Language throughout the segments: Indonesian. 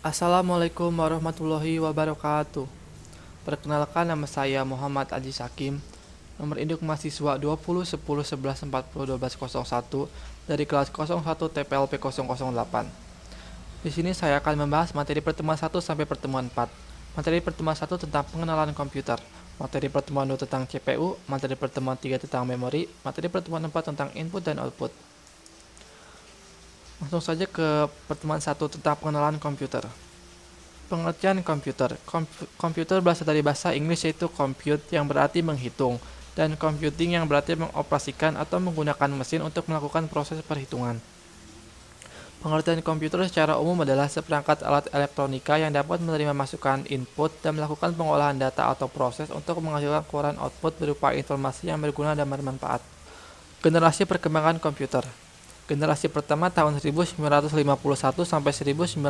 Assalamualaikum warahmatullahi wabarakatuh. Perkenalkan, nama saya Muhammad Aji Sakim. Nomor induk mahasiswa 20 10 11 40 12 01 dari kelas 01 TPLP 008. Di sini saya akan membahas materi pertemuan 1 sampai pertemuan 4. Materi pertemuan 1 tentang pengenalan komputer, materi pertemuan 2 tentang CPU, materi pertemuan 3 tentang memori, materi pertemuan 4 tentang input dan output. Langsung saja ke pertemuan 1 tentang pengenalan komputer. Pengertian komputer. Komputer berasal dari bahasa Inggris yaitu compute yang berarti menghitung, dan computing yang berarti mengoperasikan atau menggunakan mesin untuk melakukan proses perhitungan. Pengertian komputer secara umum adalah seperangkat alat elektronika yang dapat menerima masukan input dan melakukan pengolahan data atau proses untuk menghasilkan keluaran output berupa informasi yang berguna dan bermanfaat. Generasi perkembangan komputer. Generasi pertama tahun 1951 sampai 1958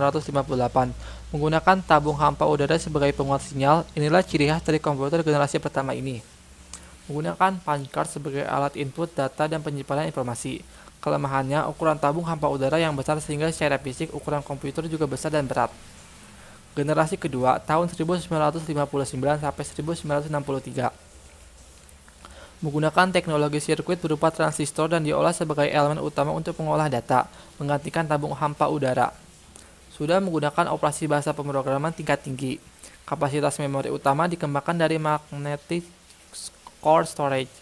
menggunakan tabung hampa udara sebagai penguat sinyal. Inilah ciri khas dari komputer generasi pertama ini. Menggunakan punch card sebagai alat input data dan penyimpanan informasi. Kelemahannya, ukuran tabung hampa udara yang besar sehingga secara fisik ukuran komputer juga besar dan berat. Generasi kedua tahun 1959 sampai 1963 menggunakan teknologi sirkuit berupa transistor dan diolah sebagai elemen utama untuk mengolah data, menggantikan tabung hampa udara. Sudah menggunakan operasi bahasa pemrograman tingkat tinggi. Kapasitas memori utama dikembangkan dari magnetic core storage.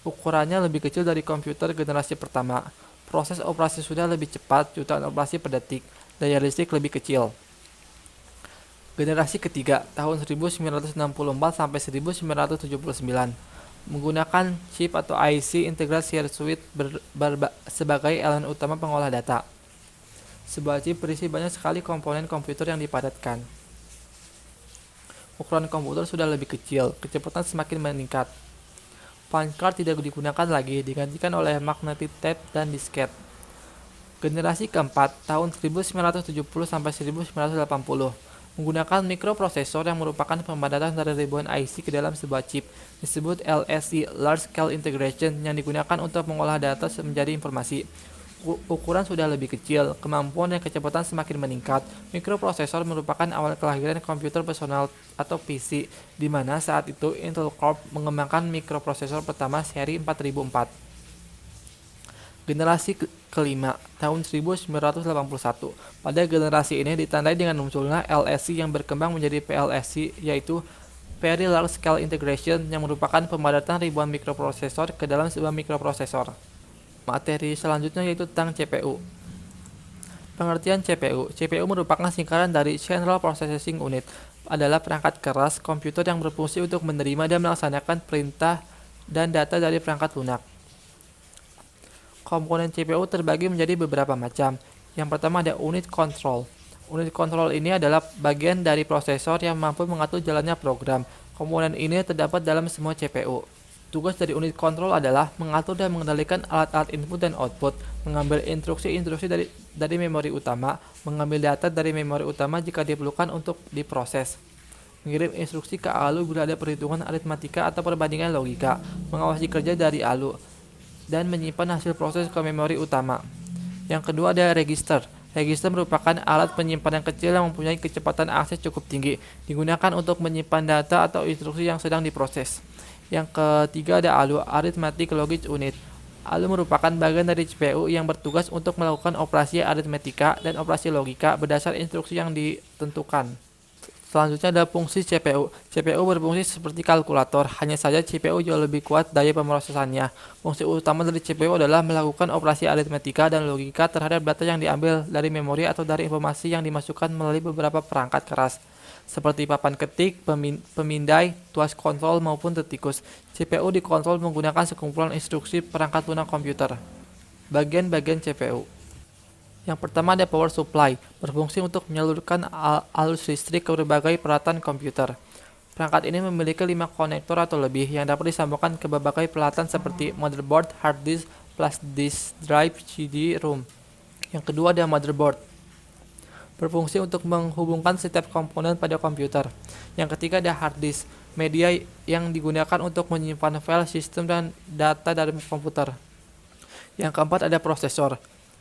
Ukurannya lebih kecil dari komputer generasi pertama. Proses operasi sudah lebih cepat, jutaan operasi per detik. Daya listrik lebih kecil. Generasi ketiga, tahun 1964 sampai 1979. Menggunakan chip atau IC Integral Circuit sebagai elemen utama pengolah data. Sebuah chip berisi banyak sekali komponen komputer yang dipadatkan. Ukuran komputer sudah lebih kecil, kecepatan semakin meningkat. Punch card tidak digunakan lagi, digantikan oleh magnetic tape dan disket. Generasi keempat, tahun 1970 sampai 1980. Menggunakan mikroprosesor yang merupakan pemadanan dari ribuan IC ke dalam sebuah chip, disebut LSI (Large Scale Integration), yang digunakan untuk mengolah data menjadi informasi. Ukuran sudah lebih kecil, kemampuan dan kecepatan semakin meningkat. Mikroprosesor merupakan awal kelahiran komputer personal atau PC, di mana saat itu Intel Corp mengembangkan mikroprosesor pertama seri 4004. Generasi kelima, tahun 1981. Pada generasi ini ditandai dengan munculnya LSI yang berkembang menjadi PLSI, yaitu Very Large Scale Integration, yang merupakan pemadatan ribuan mikroprosesor ke dalam sebuah mikroprosesor. Materi selanjutnya yaitu tentang CPU. Pengertian CPU. CPU merupakan singkatan dari Central Processing Unit, adalah perangkat keras komputer yang berfungsi untuk menerima dan melaksanakan perintah dan data dari perangkat lunak. Komponen CPU terbagi menjadi beberapa macam. Yang pertama ada unit control. Unit control ini adalah bagian dari prosesor yang mampu mengatur jalannya program. Komponen ini terdapat dalam semua CPU. Tugas dari unit control adalah mengatur dan mengendalikan alat-alat input dan output, mengambil instruksi-instruksi dari memori utama, mengambil data dari memori utama jika diperlukan untuk diproses, mengirim instruksi ke ALU bila ada perhitungan aritmatika atau perbandingan logika, mengawasi kerja dari ALU, dan menyimpan hasil proses ke memori utama. Yang kedua ada register. Register merupakan alat penyimpanan kecil yang mempunyai kecepatan akses cukup tinggi, digunakan untuk menyimpan data atau instruksi yang sedang diproses. Yang ketiga ada ALU, Arithmetic Logic Unit. ALU merupakan bagian dari CPU yang bertugas untuk melakukan operasi aritmetika dan operasi logika berdasar instruksi yang ditentukan. Selanjutnya ada fungsi CPU. CPU berfungsi seperti kalkulator, hanya saja CPU jauh lebih kuat daya pemrosesannya. Fungsi utama dari CPU adalah melakukan operasi aritmetika dan logika terhadap data yang diambil dari memori atau dari informasi yang dimasukkan melalui beberapa perangkat keras, seperti papan ketik, pemindai, tuas kontrol maupun tertikus. CPU dikontrol menggunakan sekumpulan instruksi perangkat lunak komputer. Bagian-bagian CPU. Yang pertama ada power supply, berfungsi untuk menyalurkan arus listrik ke berbagai peralatan komputer. Perangkat ini memiliki 5 konektor atau lebih yang dapat disambungkan ke berbagai peralatan seperti motherboard, hard disk, flash disk drive, CD-ROM. Yang kedua ada motherboard, berfungsi untuk menghubungkan setiap komponen pada komputer. Yang ketiga ada hard disk, media yang digunakan untuk menyimpan file, sistem, dan data dari komputer. Yang keempat ada prosesor.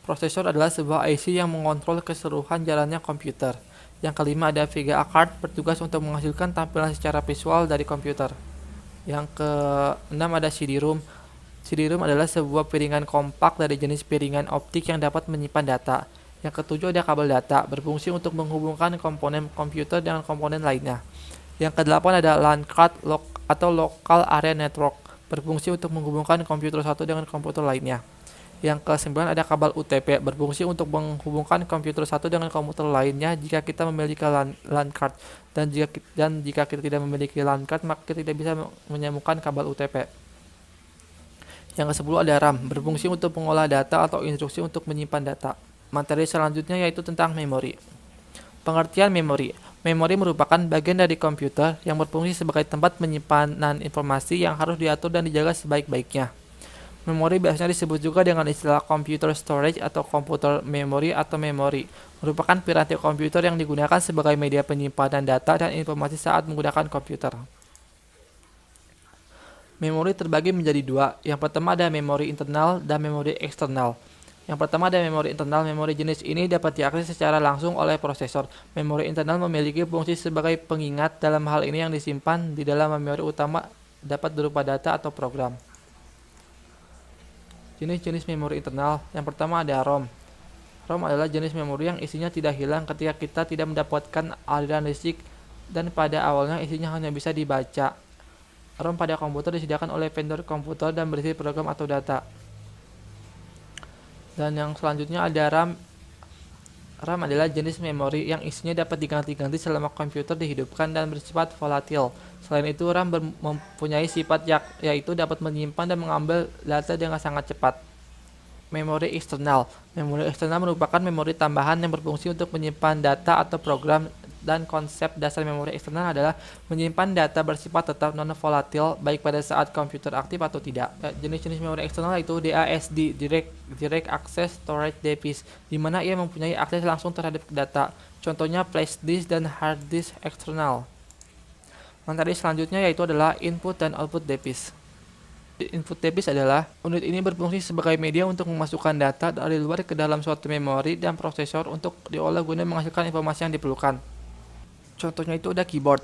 Prosesor adalah sebuah IC yang mengontrol keseluruhan jalannya komputer. Yang kelima ada VGA card, bertugas untuk menghasilkan tampilan secara visual dari komputer. Yang keenam ada CD-ROM. CD-ROM adalah sebuah piringan kompak dari jenis piringan optik yang dapat menyimpan data. Yang ketujuh ada kabel data, berfungsi untuk menghubungkan komponen komputer dengan komponen lainnya. Yang kedelapan ada LAN card atau Local Area Network, berfungsi untuk menghubungkan komputer satu dengan komputer lainnya. Yang ke-9 ada kabel UTP, berfungsi untuk menghubungkan komputer satu dengan komputer lainnya jika kita memiliki LAN card. Dan jika kita tidak memiliki LAN card, maka kita tidak bisa menyambungkan kabel UTP. Yang ke-10 ada RAM, berfungsi untuk mengolah data atau instruksi untuk menyimpan data. Materi selanjutnya yaitu tentang memori. Pengertian memori. Memori merupakan bagian dari komputer yang berfungsi sebagai tempat penyimpanan informasi yang harus diatur dan dijaga sebaik-baiknya. Memori biasanya disebut juga dengan istilah computer storage atau komputer memory atau memori. Merupakan piranti komputer yang digunakan sebagai media penyimpanan data dan informasi saat menggunakan komputer. Memori terbagi menjadi dua. Yang pertama ada memori internal dan memori eksternal. Yang pertama ada memori internal. Memori jenis ini dapat diakses secara langsung oleh prosesor. Memori internal memiliki fungsi sebagai pengingat. Dalam hal ini yang disimpan di dalam memori utama dapat berupa data atau program. Jenis-jenis memori internal. Yang pertama ada ROM. ROM adalah jenis memori yang isinya tidak hilang ketika kita tidak mendapatkan aliran listrik dan pada awalnya isinya hanya bisa dibaca. ROM pada komputer disediakan oleh vendor komputer dan berisi program atau data. Dan yang selanjutnya ada RAM. RAM adalah jenis memori yang isinya dapat diganti-ganti selama komputer dihidupkan dan bersifat volatil. Selain itu, RAM mempunyai sifat yaitu dapat menyimpan dan mengambil data dengan sangat cepat. Memori eksternal. Memori eksternal merupakan memori tambahan yang berfungsi untuk menyimpan data atau program, dan konsep dasar memori eksternal adalah menyimpan data bersifat tetap non-volatil baik pada saat komputer aktif atau tidak. Jenis-jenis memori eksternal itu DASD, Direct Access Storage Device, di mana ia mempunyai akses langsung terhadap data. Contohnya flash disk dan hard disk eksternal. Materi selanjutnya yaitu adalah input dan output device. Input device adalah unit ini berfungsi sebagai media untuk memasukkan data dari luar ke dalam suatu memori dan prosesor untuk diolah guna menghasilkan informasi yang diperlukan. Contohnya itu ada keyboard.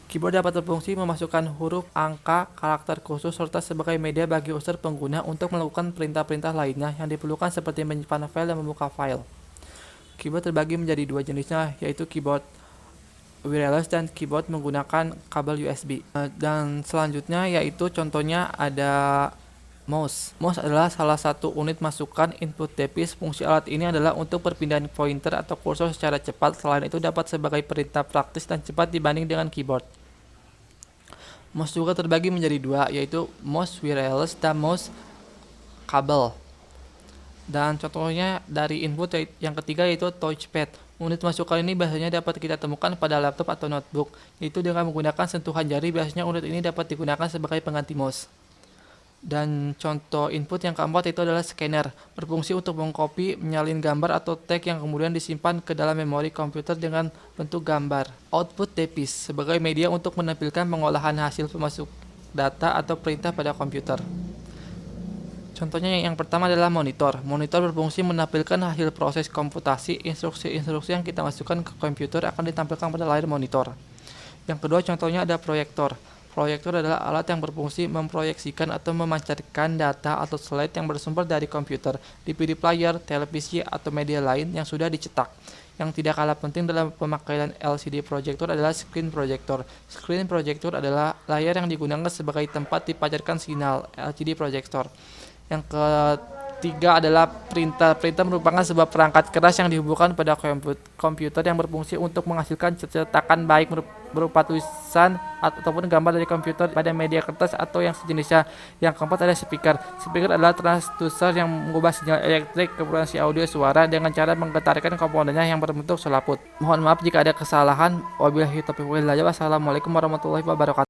Keyboard dapat berfungsi memasukkan huruf, angka, karakter khusus, serta sebagai media bagi user pengguna untuk melakukan perintah-perintah lainnya yang diperlukan seperti menyimpan file dan membuka file. Keyboard terbagi menjadi dua jenisnya, yaitu keyboard wireless dan keyboard menggunakan kabel USB. Dan selanjutnya yaitu contohnya ada mouse. Mouse adalah salah satu unit masukan input device. Fungsi alat ini adalah untuk perpindahan pointer atau kursor secara cepat. Selain itu dapat sebagai perintah praktis dan cepat dibanding dengan keyboard. Mouse juga terbagi menjadi dua, yaitu mouse wireless dan mouse kabel. Dan contohnya dari input yang ketiga yaitu touchpad. Unit masukan ini biasanya dapat kita temukan pada laptop atau notebook, yaitu dengan menggunakan sentuhan jari. Biasanya unit ini dapat digunakan sebagai pengganti mouse. Dan contoh input yang keempat itu adalah scanner, berfungsi untuk mengcopy, menyalin gambar atau teks yang kemudian disimpan ke dalam memori komputer dengan bentuk gambar. Output device sebagai media untuk menampilkan pengolahan hasil pemasuk data atau perintah pada komputer. Contohnya yang pertama adalah monitor. Monitor berfungsi menampilkan hasil proses komputasi. Instruksi-instruksi yang kita masukkan ke komputer akan ditampilkan pada layar monitor. Yang kedua contohnya ada proyektor. Proyektor adalah alat yang berfungsi memproyeksikan atau memancarkan data atau slide yang bersumber dari komputer, DVD player, televisi, atau media lain yang sudah dicetak. Yang tidak kalah penting dalam pemakaian LCD projector adalah screen projector. Screen projector adalah layar yang digunakan sebagai tempat dipancarkan sinyal LCD projector. Yang ketiga adalah printer. Printer merupakan sebuah perangkat keras yang dihubungkan pada komputer yang berfungsi untuk menghasilkan cetakan baik berupa tulisan ataupun gambar dari komputer pada media kertas atau yang sejenisnya. Yang keempat ada speaker. Speaker adalah transducer yang mengubah sinyal elektrik ke frekuensi audio suara dengan cara menggetarkan komponennya yang berbentuk selaput. Mohon maaf jika ada kesalahan. Wabillahi taufiq wal hidayah. Wassalamualaikum warahmatullahi wabarakatuh.